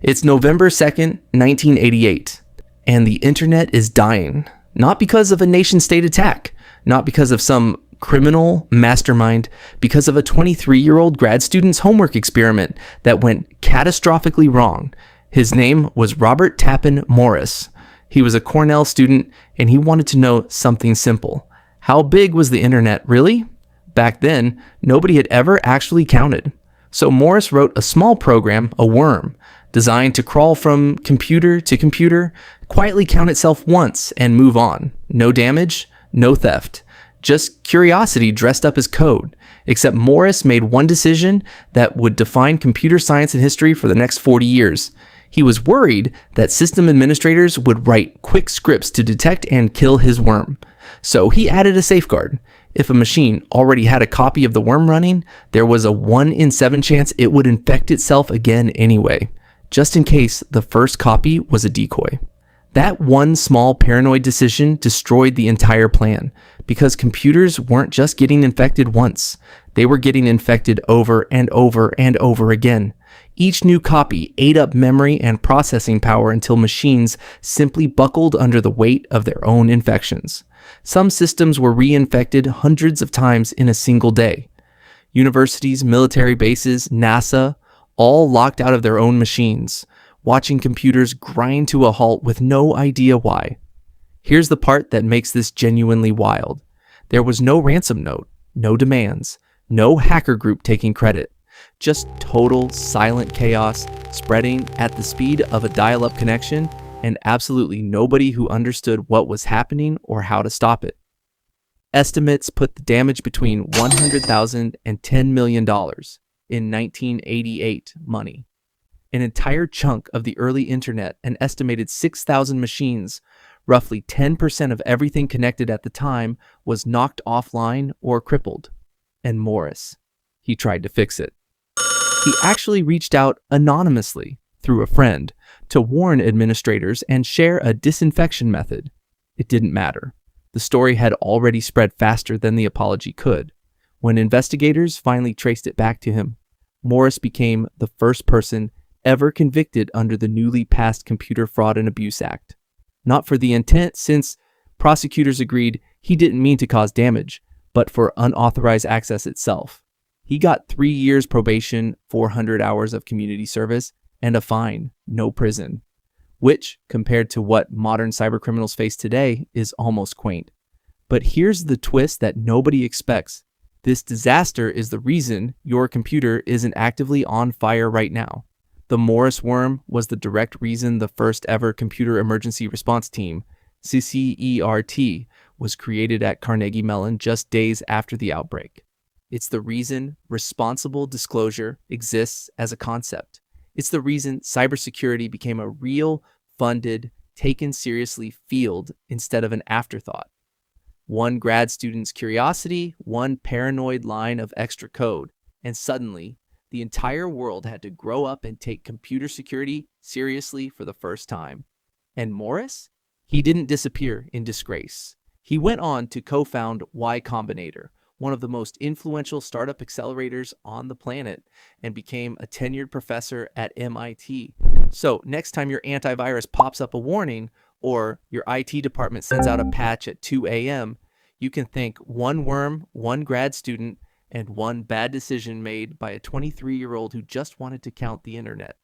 It's November 2nd, 1988, and the internet is dying. Not because of a nation-state attack, not because of some criminal mastermind, because of a 23-year-old grad student's homework experiment that went catastrophically wrong. His name was Robert Tappan Morris. He was a Cornell student, and he wanted to know something simple. How big was the internet, really? Back then, nobody had ever actually counted. So Morris wrote a small program, a worm, designed to crawl from computer to computer, quietly count itself once, and move on. No damage, no theft. Just curiosity dressed up as code. Except Morris made one decision that would define computer science and history for the next 40 years. He was worried that system administrators would write quick scripts to detect and kill his worm. So he added a safeguard. If a machine already had a copy of the worm running, there was a 1 in 7 chance it would infect itself again anyway, just in case the first copy was a decoy. That one small paranoid decision destroyed the entire plan, because computers weren't just getting infected once, they were getting infected over and over and over again. Each new copy ate up memory and processing power until machines simply buckled under the weight of their own infections. Some systems were reinfected hundreds of times in a single day. Universities, military bases, NASA, all locked out of their own machines, watching computers grind to a halt with no idea why. Here's the part that makes this genuinely wild. There was no ransom note, no demands, no hacker group taking credit. Just total silent chaos spreading at the speed of a dial-up connection, and absolutely nobody who understood what was happening or how to stop it. Estimates put the damage between $100,000 and $10 million in 1988 money. An entire chunk of the early internet, an estimated 6,000 machines, roughly 10% of everything connected at the time, was knocked offline or crippled. And Morris, he tried to fix it. He actually reached out anonymously through a friend to warn administrators and share a disinfection method. It didn't matter. The story had already spread faster than the apology could. When investigators finally traced it back to him, Morris became the first person ever convicted under the newly passed Computer Fraud and Abuse Act. Not for the intent, since prosecutors agreed he didn't mean to cause damage, but for unauthorized access itself. He got 3 years probation, 400 hours of community service, and a fine, no prison, which, compared to what modern cybercriminals face today, is almost quaint. But here's the twist that nobody expects. This disaster is the reason your computer isn't actively on fire right now. The Morris worm was the direct reason the first ever Computer Emergency Response Team, CERT, was created at Carnegie Mellon just days after the outbreak. It's the reason responsible disclosure exists as a concept. It's the reason cybersecurity became a real, funded, taken seriously field instead of an afterthought. One grad student's curiosity, one paranoid line of extra code, and suddenly, the entire world had to grow up and take computer security seriously for the first time. And Morris? He didn't disappear in disgrace. He went on to co-found Y Combinator, one of the most influential startup accelerators on the planet, and became a tenured professor at MIT. So next time your antivirus pops up a warning, or your IT department sends out a patch at 2 a.m., you can thank one worm, one grad student, and one bad decision made by a 23-year-old who just wanted to count the internet.